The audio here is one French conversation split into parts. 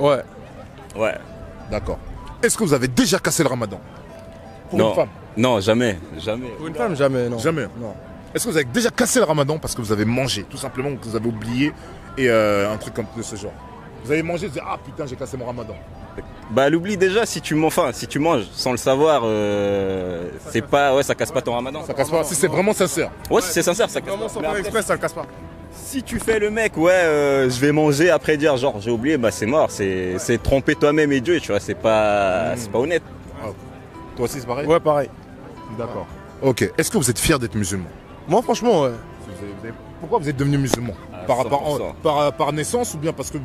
Ouais. Ouais. D'accord. Est-ce que vous avez déjà cassé le ramadan? Pour Non. une femme? Non, jamais. Jamais. Pour une femme, jamais, non. Jamais. Non. Est-ce que vous avez déjà cassé le ramadan parce que vous avez mangé, tout simplement, que vous avez oublié, et un truc comme de ce genre? Vous avez mangé, vous dites, ah putain, j'ai cassé mon ramadan. Bah l'oubli déjà, si tu manges sans le savoir, c'est pas, ouais, ça casse pas ton ramadan. Ça casse pas, si c'est vraiment sincère. Ouais, si c'est sincère, ça casse Vraiment, pas. sans Mais faire après, exprès, ça le casse pas. si tu fais le mec, ouais, je vais manger après dire genre j'ai oublié, bah c'est mort, c'est tromper toi-même et Dieu, tu vois, c'est pas honnête. Toi aussi, c'est pareil? Ouais, pareil. D'accord. Ok. Est-ce que vous êtes fier d'être musulman? Moi, franchement, ouais. Pourquoi vous êtes devenu musulman? Par 100%. par naissance ou bien parce que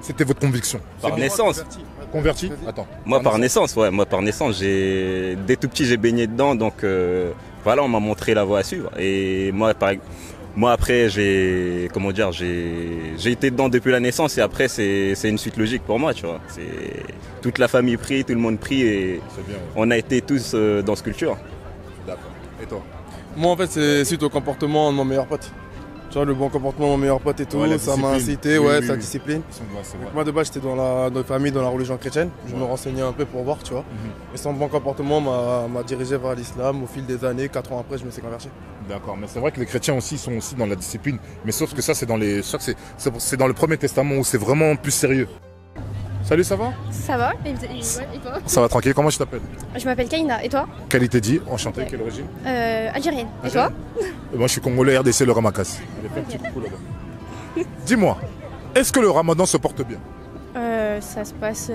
c'était votre conviction? Par naissance. Converti? Attends. Moi par naissance, ouais, moi par naissance, dès tout petit j'ai baigné dedans, donc voilà, on m'a montré la voie à suivre. Et moi après j'ai été dedans depuis la naissance et après c'est une suite logique pour moi, tu vois. C'est toute la famille prie, tout le monde prie et C'est bien. Ouais. on a été tous dans ce culture. D'accord. Et toi? Moi, en fait, c'est suite au comportement de mon meilleur pote. Tu vois, le bon comportement de mon meilleur pote et tout, Ouais, la ça m'a discipline. incité, Oui, ouais, oui, sa oui. discipline. C'est vrai. Moi, de base, j'étais dans la famille, dans la religion chrétienne. Je me renseignais un peu pour voir, tu vois. Et son bon comportement m'a dirigé vers l'islam. Au fil des années, 4 ans après, je me suis converti. D'accord, mais c'est vrai que les chrétiens aussi sont aussi dans la discipline, mais sauf que ça c'est dans c'est dans le Premier Testament où c'est vraiment plus sérieux. Salut, ça va? Ça va? Et toi? Ça va tranquille, comment tu t'appelles? Je m'appelle Kaina, et toi? Qualité dit, enchanté, Ok. quelle origine? Algérienne. Et toi? Moi je suis congolais RDC le Ramakas. Allez, fais un petit coucou là-bas. Dis-moi, est-ce que le ramadan se porte bien? Ça se passe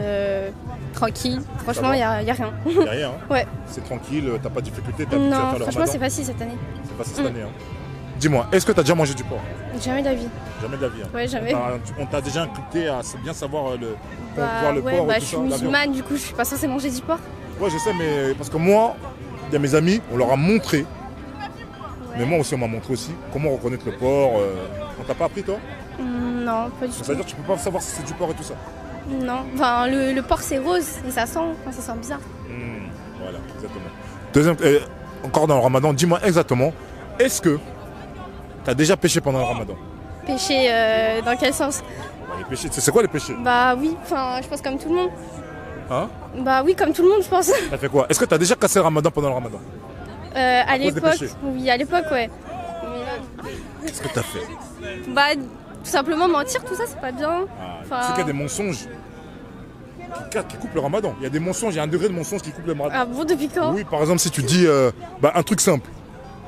tranquille. Franchement, va il n'y a rien. Y'a rien, hein? Ouais. C'est tranquille, t'as pas de difficulté, t'as habitué à Non, faire le franchement, ramadan? c'est facile cette année. C'est passé cette année, hein? Dis-moi, est-ce que t'as déjà mangé du porc? Jamais de la vie. Jamais de la vie, hein? Ouais, jamais. On t'a déjà inculqué à bien savoir voir Bah, le ouais, porc et bah, tout je ça, suis la viande. musulmane, du coup, je suis pas censée manger du porc. Ouais, je sais, mais parce que moi, il y a mes amis, on leur a montré, mais moi aussi, on m'a montré aussi comment reconnaître le porc. On t'a pas appris, toi? Non, pas du tout. C'est-à-dire que tu peux pas savoir si c'est du porc et tout ça. Non. Enfin, le porc, c'est rose et ça sent bizarre. Voilà, exactement. Deuxième, encore dans le ramadan, dis-moi exactement, est-ce que tu as déjà pêché pendant le ramadan? Pêcher dans quel sens? Bah, les péchés, c'est quoi les péchés? Bah oui, enfin, je pense comme tout le monde. Hein? Bah oui, comme tout le monde, je pense. T'as fait quoi? Est-ce que tu as déjà cassé le ramadan pendant le ramadan? À cause des l'époque, péchés. oui, à l'époque, ouais. Qu'est-ce que tu as fait? Bah, tout simplement mentir, tout ça, c'est pas bien. Tu sais qu'il y a des mensonges qui coupent le ramadan. Il y a des mensonges, il y a un degré de mensonge qui coupe le ramadan. Ah bon, depuis quand? Oui, par exemple, si tu dis un truc simple,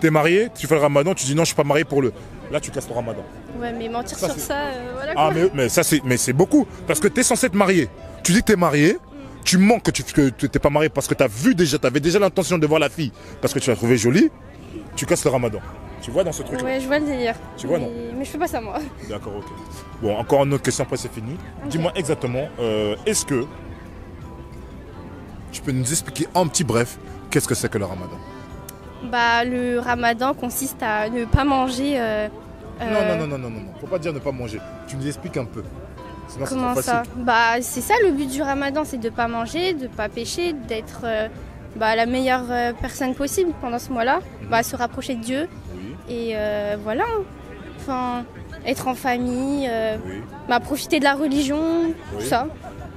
t'es marié, tu fais le ramadan, tu dis non, je suis pas marié pour le. Là, tu casses ton ramadan. Ouais, mais mentir Ça, sur c'est- ça, voilà quoi. Ah, mais ça, c'est beaucoup. Parce que t'es censé être marié. Tu dis que t'es marié, tu mens que tu t'es pas marié parce que t'avais déjà l'intention de voir la fille parce que tu l'as trouvée jolie, tu casses le ramadan. Tu vois dans ce truc-là? Ouais, je vois le délire. Tu vois, non? Mais je fais pas ça, moi. D'accord, ok. Bon, encore une autre question, après c'est fini. Dis-moi exactement, est-ce que tu peux nous expliquer en petit bref qu'est-ce que c'est que le ramadan? Bah, le ramadan consiste à ne pas manger. Non. Faut pas dire ne pas manger. Tu nous expliques un peu. Sinon, c'est Comment trop ça? facile. Bah, c'est ça le but du ramadan, c'est de pas manger, de pas pécher, d'être la meilleure personne possible pendant ce mois-là. Bah, se rapprocher de Dieu. Oui, Et voilà. Enfin, être en famille, oui. bah, profiter de la religion, tout ça.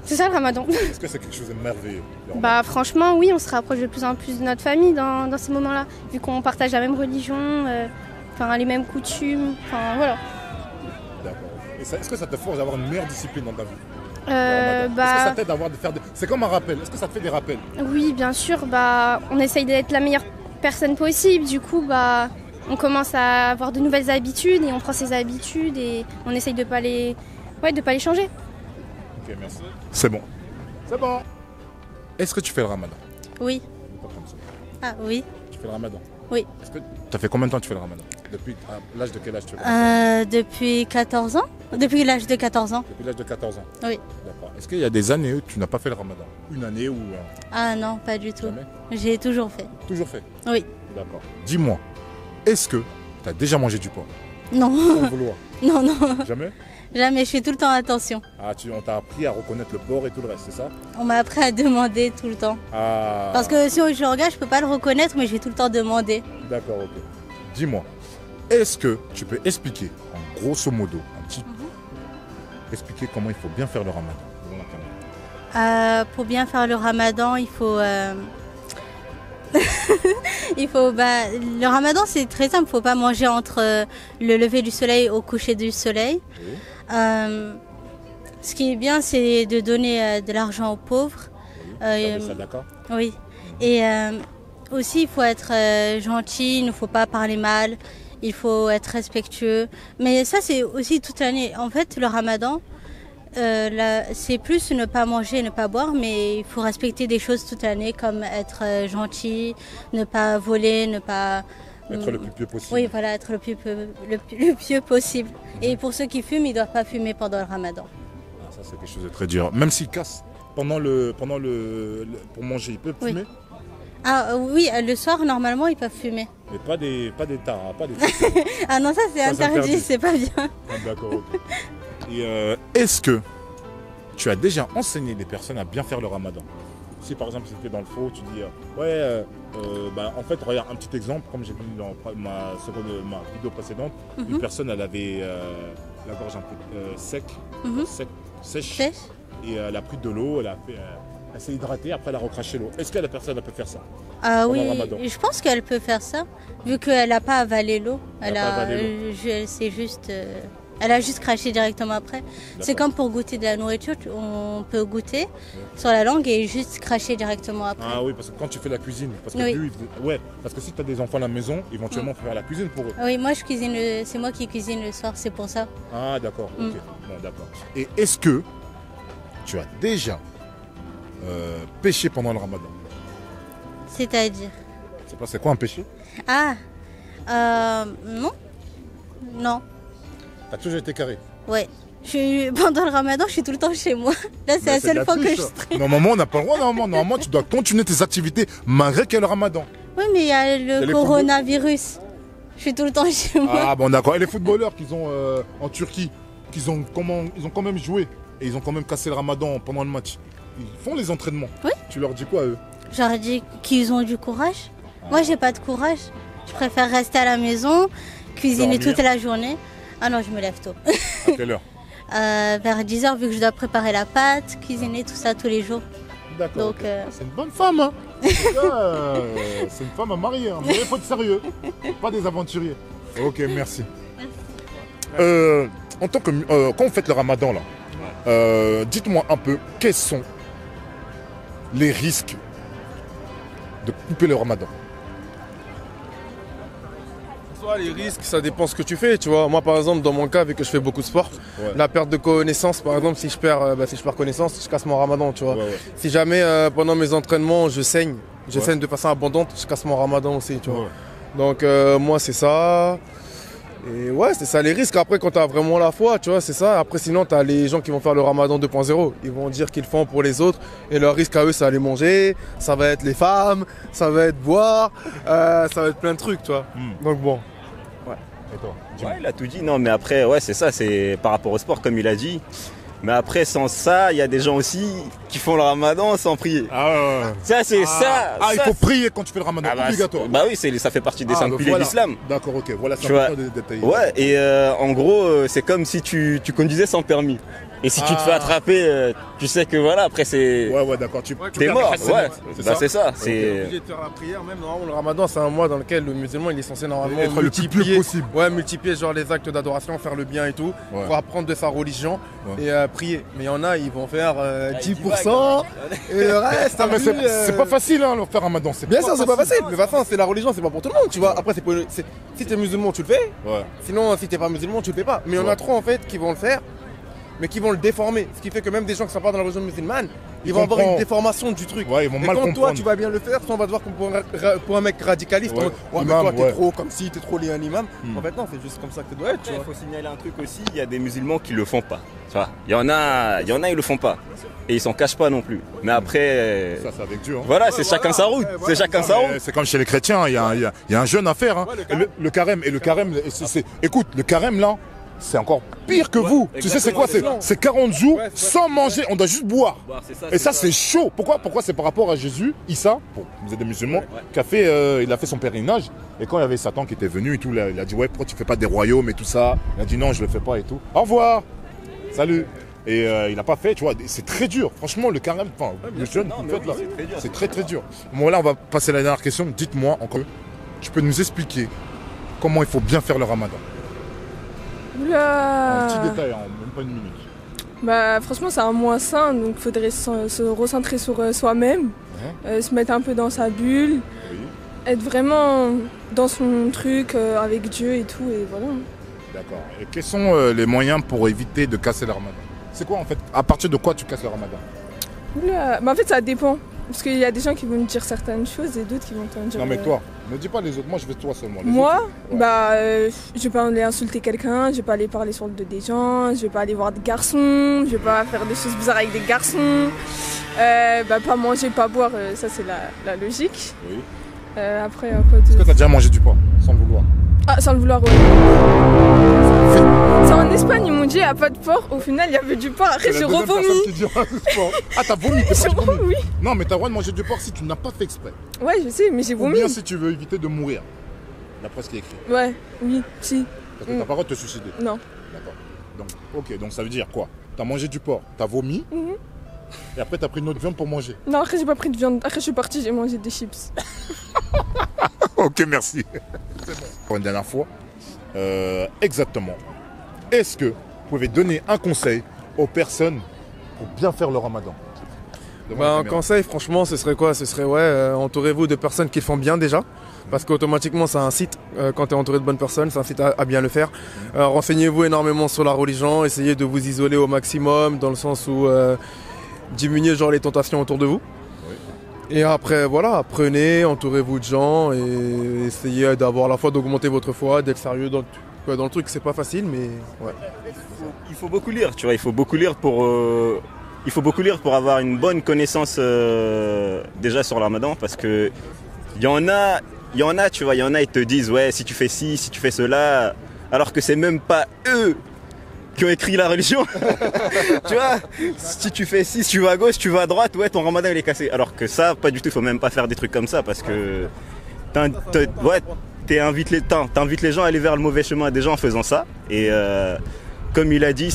C'est ça le ramadan. Est-ce que c'est quelque chose de merveilleux? le ramadan? Bah franchement oui, on se rapproche de plus en plus de notre famille dans ces moments-là, vu qu'on partage la même religion, les mêmes coutumes, enfin voilà. D'accord. Et est-ce que ça te force d'avoir une meilleure discipline dans ta vie? le ramadan? Est-ce que ça t'aide à faire des... C'est comme un rappel. Est-ce que ça te fait des rappels? Oui bien sûr, bah on essaye d'être la meilleure personne possible, du coup bah on commence à avoir de nouvelles habitudes et on prend ces habitudes et on essaye de pas les changer. Ok, merci. C'est bon. C'est bon. Est-ce que tu fais le ramadan? Oui. Pas comme ça. Ah oui. Tu fais le ramadan? Oui. Est-ce que tu as fait combien de temps que tu fais le ramadan? Depuis l'âge de quel âge tu fais le ramadan? Depuis 14 ans. Depuis l'âge de 14 ans. Depuis l'âge de 14 ans? Oui. D'accord. Est-ce qu'il y a des années où tu n'as pas fait le ramadan? Une année ou Ah non, pas du tout. jamais? J'ai toujours fait. Toujours fait? Oui. D'accord. Dis-moi, est-ce que tu as déjà mangé du porc? Non. Sans vouloir? Non, non. Jamais? Jamais. Je fais tout le temps attention. Ah, on t'a appris à reconnaître le porc et tout le reste, c'est ça? On m'a appris à demander tout le temps. Ah. Parce que si je le regarde, je peux pas le reconnaître, mais je vais tout le temps demander. D'accord, ok. Dis-moi, est-ce que tu peux expliquer, en grosso modo, expliquer comment il faut bien faire le ramadan devant la caméra? Pour bien faire le ramadan, il faut... le ramadan, c'est très simple. Il ne faut pas manger entre le lever du soleil au coucher du soleil. Oui. Ce qui est bien, c'est de donner de l'argent aux pauvres. Ça, d'accord. Oui. Et aussi, il faut être gentil, il ne faut pas parler mal, il faut être respectueux. Mais ça, c'est aussi toute l'année. En fait, le ramadan, c'est plus ne pas manger, ne pas boire, mais il faut respecter des choses toute l'année, comme être gentil, ne pas voler, ne pas... Être le plus pieux possible. Oui, voilà, être le plus pieux possible. Et pour ceux qui fument, ils ne doivent pas fumer pendant le ramadan. Ah, ça, c'est quelque chose de très dur. Même s'ils cassent pour manger, ils peuvent fumer. Ah oui, le soir, normalement, ils peuvent fumer. Mais pas des taras, pas des Ah non, ça, c'est interdit, c'est pas bien. Ah, d'accord, ok. Et est-ce que tu as déjà enseigné les personnes à bien faire le ramadan? Si par exemple c'était dans le faux, tu dis en fait regarde un petit exemple, comme j'ai dit dans ma vidéo précédente, une personne elle avait la gorge un peu sèche, et elle a pris de l'eau, elle s'est hydratée, après elle a recraché l'eau. Est-ce que la personne elle peut faire ça? Ah oui, je pense qu'elle peut faire ça, vu qu'elle n'a pas avalé l'eau. Elle a juste craché directement après. C'est comme pour goûter de la nourriture, on peut goûter sur la langue et juste cracher directement après. Ah oui, parce que quand tu fais la cuisine, parce que parce que si tu as des enfants à la maison, éventuellement il faut faire la cuisine pour eux. Oui, moi c'est moi qui cuisine le soir, c'est pour ça. Ah d'accord, ok. Bon, d'accord. Et est-ce que tu as déjà péché pendant le ramadan? C'est-à-dire? C'est quoi un péché? Non. Non. T'as toujours été carré? Ouais. Pendant le ramadan, je suis tout le temps chez moi. Là, c'est la seule fois que je traîne. Normalement, on n'a pas le droit. Normalement, tu dois continuer tes activités malgré qu'il y a le ramadan. Oui, mais il y a le coronavirus. Je suis tout le temps chez moi. Ah bon, d'accord. Et les footballeurs qu'ils ont en Turquie, ils ont quand même joué et ils ont quand même cassé le ramadan pendant le match. Ils font les entraînements. Oui. Tu leur dis quoi à eux? Je leur dis qu'ils ont du courage. Moi, j'ai pas de courage. Je préfère rester à la maison, cuisiner toute la journée. Ah non, je me lève tôt. À quelle heure? Vers 10h, vu que je dois préparer la pâte, cuisiner tout ça tous les jours. D'accord. Donc, c'est une bonne femme, hein. C'est une femme à marier, hein. Mais il faut être sérieux. Pas des aventuriers. Ok, merci. En tant que quand vous faites le ramadan, là, dites-moi un peu, quels sont les risques de couper le ramadan? Les risques, ça dépend ce que tu fais, tu vois. Moi, par exemple, dans mon cas, vu que je fais beaucoup de sport, la perte de connaissance, par exemple, si je perds connaissance, je casse mon ramadan, tu vois. Si jamais pendant mes entraînements, je saigne de façon abondante, je casse mon ramadan aussi, tu vois. Donc moi, c'est ça. Et ouais, c'est ça les risques. Après, quand tu as vraiment la foi, tu vois, c'est ça. Après, sinon, tu as les gens qui vont faire le ramadan 2.0. Ils vont dire qu'ils le font pour les autres. Et leur risque à eux, c'est aller manger. Ça va être les femmes. Ça va être boire. Ça va être plein de trucs, tu vois. Donc bon. Ouais. Et toi? Ouais, il a tout dit. Non, mais après, ouais, c'est ça. C'est par rapport au sport, comme il a dit. Mais après, sans ça, il y a des gens aussi qui font le ramadan sans prier. Ah ouais. Ça, c'est ça. Ah, il faut prier quand tu fais le ramadan, obligatoire. Bah oui, ça fait partie des 5 piliers de l'islam. D'accord, ok. Voilà, c'est important de détailler. Ouais, et en gros, c'est comme si tu conduisais sans permis. Et si tu te fais attraper, tu sais que voilà, après c'est... Ouais, d'accord, t'es mort, ouais. C'est ça. C'est obligé de faire la prière, même normalement le ramadan, c'est un mois dans lequel le musulman il est censé normalement être le plus pur possible. Ouais, multiplier genre les actes d'adoration, faire le bien et tout, pour apprendre de sa religion et prier. Mais il y en a, ils vont faire 10% et le reste... mais c'est pas facile, hein, leur faire ramadan. Bien sûr, c'est pas facile. Mais de toute façon, c'est la religion, c'est pas pour tout le monde, tu vois. Après, si t'es musulman, tu le fais. Sinon, si t'es pas musulman, tu le fais pas. Mais il y en a trop en fait qui vont le faire, mais qui vont le déformer. Ce qui fait que même des gens qui ne sont pas dans la religion musulmane, ils vont avoir une déformation du truc. Ouais, ils vont mal comprendre. Toi, tu vas bien le faire, soit on va te voir comme pour un mec radicaliste. Mais toi, t'es trop comme si, t'es trop lié à un imam. En fait, non, c'est juste comme ça que tu dois être. Il faut signaler un truc aussi, il y a des musulmans qui le font pas. Tu vois, il y en a, ils le font pas. Et ils s'en cachent pas non plus. Mais après... Ça, c'est avec Dieu. Hein. Voilà, c'est chacun sa route. C'est chacun sa route. C'est comme chez les chrétiens, il y a un jeûne à faire. Hein. Le carême, écoute, le carême là, c'est encore pire que vous. Tu sais c'est quoi? C'est 40 jours sans manger, on doit juste boire. Et ça c'est chaud. Pourquoi c'est par rapport à Jésus, Issa, vous êtes des musulmans, qui a fait, il a fait son pèlerinage. Et quand il y avait Satan qui était venu et tout, il a dit ouais, pourquoi tu fais pas des royaumes et tout ça? Il a dit non, je le fais pas et tout. Au revoir. Salut. Et il n'a pas fait, tu vois, c'est très dur. Franchement, le carême, enfin, le jeûne, c'est très très dur. Bon, là, on va passer à la dernière question. Dites-moi encore, tu peux nous expliquer comment il faut bien faire le ramadan? Oula. Un petit détail, même pas une minute. Bah franchement c'est un mois sain, donc il faudrait se recentrer sur soi-même, se mettre un peu dans sa bulle, être vraiment dans son truc avec Dieu et tout, et voilà. D'accord. Et quels sont les moyens pour éviter de casser le ramadan? C'est quoi en fait? À partir de quoi tu casses le ramadan? Oula. Bah en fait ça dépend, parce qu'il y a des gens qui vont me dire certaines choses et d'autres qui vont te dire... Non mais toi, ne dis pas les autres, moi je vais toi seulement. Moi, bah je vais pas aller insulter quelqu'un, je vais pas aller parler sur le dos des gens, je vais pas aller voir des garçons, je vais pas faire des choses bizarres avec des garçons, bah pas manger, pas boire, ça c'est la logique. Oui. Après, quoi Est-ce que t'as déjà mangé du porc, sans le vouloir? Ah, sans le vouloir, ouais. C'est en Espagne, ils m'ont dit, il n'y a pas de porc. Au final, il y avait du porc. Après, j'ai revomi. Ah, t'as vomi, t'es pas vomi? Oui. Non, mais t'as le droit de manger du porc si tu n'as pas fait exprès. Ouais, je sais, mais j'ai Ou vomi. bien si tu veux éviter de mourir. D'après ce qui est écrit. Ouais, oui, si. Parce que t'as pas le droit de te suicider. Non. D'accord. Donc, ok, donc ça veut dire quoi? T'as mangé du porc, t'as vomi, et après t'as pris une autre viande pour manger. Non, après, j'ai pas pris de viande. Après, je suis partie, j'ai mangé des chips. Ok, merci. C'est bon. Pour une dernière fois, exactement. Est-ce que vous pouvez donner un conseil aux personnes pour bien faire le ramadan? Un conseil, franchement, ce serait quoi? Ce serait, entourez-vous de personnes qui le font bien déjà. Parce qu'automatiquement, ça incite, quand tu es entouré de bonnes personnes, ça incite à bien le faire. Renseignez-vous énormément sur la religion, essayez de vous isoler au maximum, dans le sens où diminuez les tentations autour de vous. Et après, voilà, apprenez, entourez-vous de gens et essayez d'avoir la foi, d'augmenter votre foi, d'être sérieux dans le truc. C'est pas facile, mais ouais. Il faut beaucoup lire, tu vois, il faut beaucoup lire pour avoir une bonne connaissance déjà sur le ramadan, parce que il y en a, tu vois, ils te disent, ouais, si tu fais ci, si tu fais cela, alors que c'est même pas eux qui ont écrit la religion. Tu vois, si tu fais ci, si tu vas à gauche, si tu vas à droite, ouais, ton ramadan il est cassé. Alors que ça, pas du tout, il faut même pas faire des trucs comme ça, parce que t'invites les gens à aller vers le mauvais chemin des gens en faisant ça. Et comme il a dit,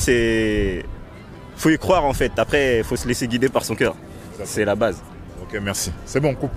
faut y croire en fait. Après, il faut se laisser guider par son cœur. C'est la base. Ok, merci. C'est bon, coupe.